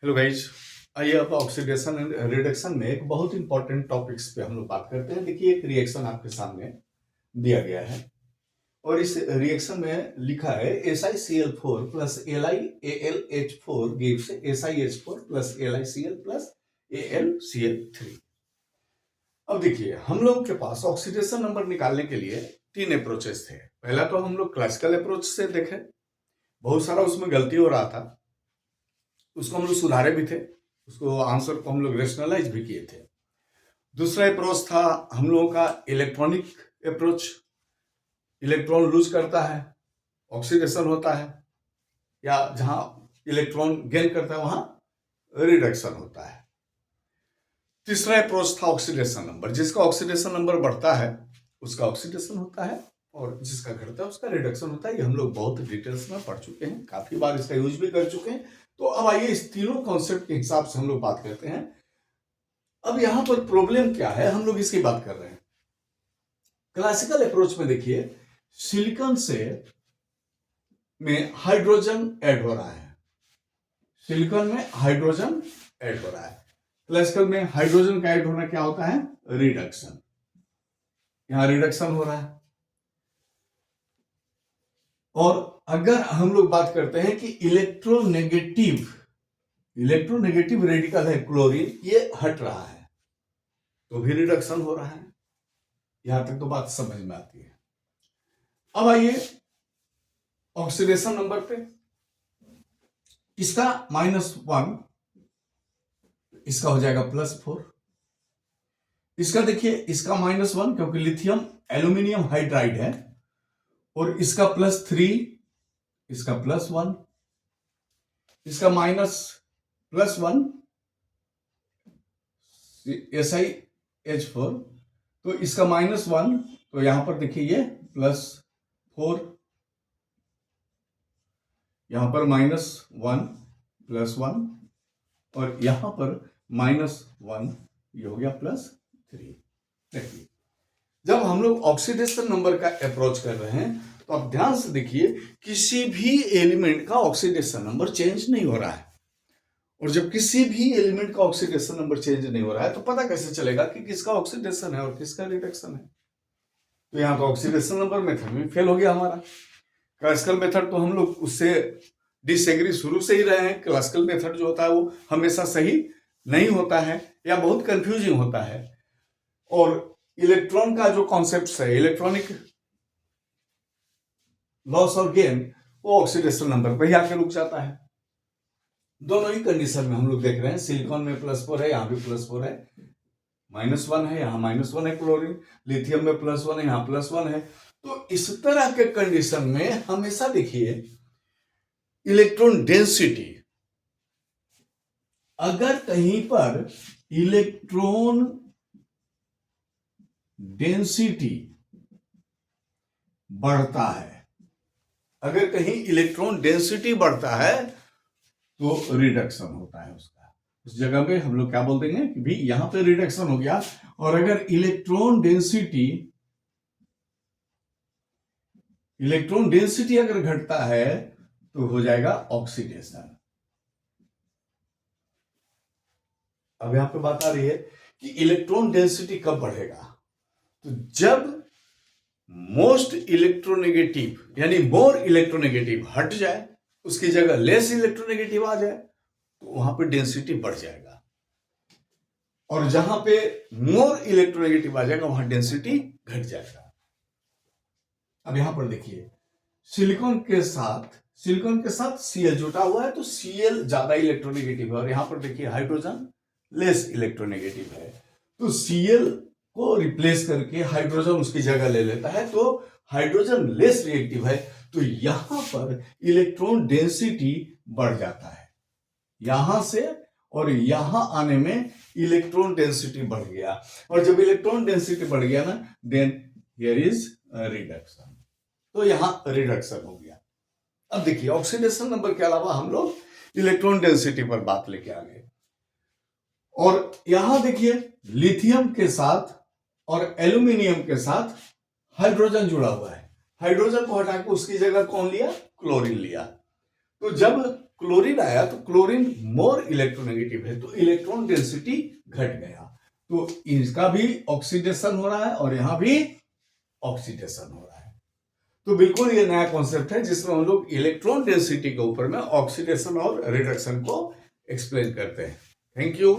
Hello guys. आइए अब oxidation and reduction में एक बहुत इंपॉर्टेंट टॉपिक्स पे हम लोग बात करते हैं। देखिए, एक रिएक्शन आपके सामने दिया गया है और इस रिएक्शन में लिखा है SiCl4 plus LiAlH4 gives SiH4 plus LiCl plus AlCl3। अब देखिए, हम लोग के पास ऑक्सीडेशन नंबर निकालने के लिए तीन अप्रोचेस थे। पहला तो हम लोग क्लासिकल अप्रोच से देखे, बहुत सारा उसमें गलती हो रहा था, उसको हम लोग सुधारे भी थे, उसको आंसर को हम लोग रेशनलाइज भी किए थे। दूसरा अप्रोच था हम लोगों का इलेक्ट्रॉनिक अप्रोच। इलेक्ट्रॉन लूज करता है, ऑक्सीडेशन होता है, या जहां इलेक्ट्रॉन गेन करता है वहां रिडक्शन होता है। तीसरा अप्रोच था ऑक्सीडेशन नंबर। जिसका ऑक्सीडेशन नंबर बढ़ता है उसका ऑक्सीडेशन होता है और जिसका घटता है उसका रिडक्शन होता है। ये हम लोग बहुत डिटेल्स में पढ़ चुके हैं, काफी बार इसका यूज भी कर चुके हैं। तो अब आइए इस तीनों कॉन्सेप्ट के हिसाब से हम लोग बात करते हैं। अब यहां पर प्रॉब्लम क्या है, हम लोग इसकी बात कर रहे हैं। क्लासिकल अप्रोच में देखिए, सिलिकॉन से में हाइड्रोजन ऐड हो रहा है, सिलिकॉन में हाइड्रोजन ऐड हो रहा है। क्लासिकल में हाइड्रोजन का ऐड होना क्या होता है? रिडक्शन। यहां रिडक्शन हो रहा है। और अगर हम लोग बात करते हैं कि इलेक्ट्रोनेगेटिव रेडिकल है क्लोरीन, ये हट रहा है तो भी रिडक्शन हो रहा है। यहां तक तो बात समझ में आती है। अब आइए ऑक्सीडेशन नंबर पे। इसका -1, इसका हो जाएगा +4। इसका देखिए, इसका -1 क्योंकि लिथियम एल्यूमिनियम हाइड्राइड है, और इसका +3, इसका +1, इसका -+1 SiH4, तो इसका -1, तो यहां पर देखिए ये +4, यहां पर -1 +1, और यहां पर -1, ये हो गया +3। देखिए, जब हम लोग ऑक्सीडेशन नंबर का अप्रोच कर रहे हैं तो आप ध्यान से देखिए, किसी भी एलिमेंट का ऑक्सीडेशन नंबर चेंज नहीं हो रहा है। और जब किसी भी एलिमेंट का ऑक्सीडेशन नंबर चेंज नहीं हो रहा है तो पता कैसे चलेगा कि किसका ऑक्सीडेशन है और किसका रिडक्शन है? तो यहां तो ऑक्सीडेशन नंबर मेथड में फेल हो गया हमारा। क्लासिकल मेथड तो हम लोग उससे डिसएग्री शुरू से ही रहे हैं। क्लासिकल मेथड जो होता है वो हमेशा सही नहीं होता है या बहुत कंफ्यूजिंग होता है। और इलेक्ट्रॉन का जो कॉन्सेप्ट है, इलेक्ट्रॉनिक लॉस और गेन, वो ऑक्सीडेशन नंबर पर ही आके रुक जाता है। दोनों ही कंडीशन में हम लोग देख रहे हैं, सिलिकॉन में +4 है, यहां भी +4 है, -1 है, यहां -1 है क्लोरीन, लिथियम में +1 है, यहां +1 है। तो इस तरह के कंडीशन में हमेशा देखिए, इलेक्ट्रॉन डेंसिटी, अगर कहीं पर इलेक्ट्रॉन डेंसिटी बढ़ता है, अगर कहीं इलेक्ट्रॉन डेंसिटी बढ़ता है तो रिडक्शन होता है उसका। उस जगह पे हम लोग क्या बोल देंगे कि भी यहां पे रिडक्शन हो गया। और अगर इलेक्ट्रॉन डेंसिटी अगर घटता है तो हो जाएगा ऑक्सीडेशन। अब यहां पे बात आ रही है कि इलेक्ट्रॉन डेंसिटी कब बढ़ेगा? तो जब मोस्ट इलेक्ट्रोनेगेटिव यानी मोर इलेक्ट्रोनेगेटिव हट जाए, उसकी जगह लेस इलेक्ट्रोनेगेटिव आ जाए, तो वहां पे डेंसिटी बढ़ जाएगा। और जहां पे मोर इलेक्ट्रोनेगेटिव आ जाएगा वहां डेंसिटी घट जाएगा। अब यहां पर देखिए, सिलिकॉन के साथ Cl जुटा हुआ है तो Cl ज्यादा इलेक्ट्रोनेगेटिव है, और यहां पर देखिए हाइड्रोजन लेस इलेक्ट्रोनेगेटिव है। तो Cl को रिप्लेस करके हाइड्रोजन उसकी जगह ले लेता है, तो हाइड्रोजन लेस रिएक्टिव है, तो यहां पर इलेक्ट्रॉन डेंसिटी बढ़ जाता है। यहां से और यहां आने में इलेक्ट्रॉन डेंसिटी बढ़ गया, और जब इलेक्ट्रॉन डेंसिटी बढ़ गया ना, देन हियर इज रिडक्शन। तो यहां रिडक्शन हो गया। अब देखिए, ऑक्सीडेशन नंबर के अलावा हम लोग इलेक्ट्रॉन डेंसिटी पर बात लेके आ गए। और यहां देखिए, लिथियम के साथ और एल्यूमिनियम के साथ हाइड्रोजन जुड़ा हुआ है। हाइड्रोजन को हटा के उसकी जगह कौन लिया? क्लोरीन लिया। तो जब क्लोरीन आया तो क्लोरीन मोर इलेक्ट्रोनेगेटिव है, तो इलेक्ट्रॉन डेंसिटी घट गया, तो इसका भी ऑक्सीडेशन हो रहा है और यहां भी ऑक्सीडेशन हो रहा है। तो बिल्कुल ये नया कॉन्सेप्ट है जिसमें हम लोग इलेक्ट्रॉन डेंसिटी के ऊपर में ऑक्सीडेशन और रिडक्शन को एक्सप्लेन करते हैं। Thank you.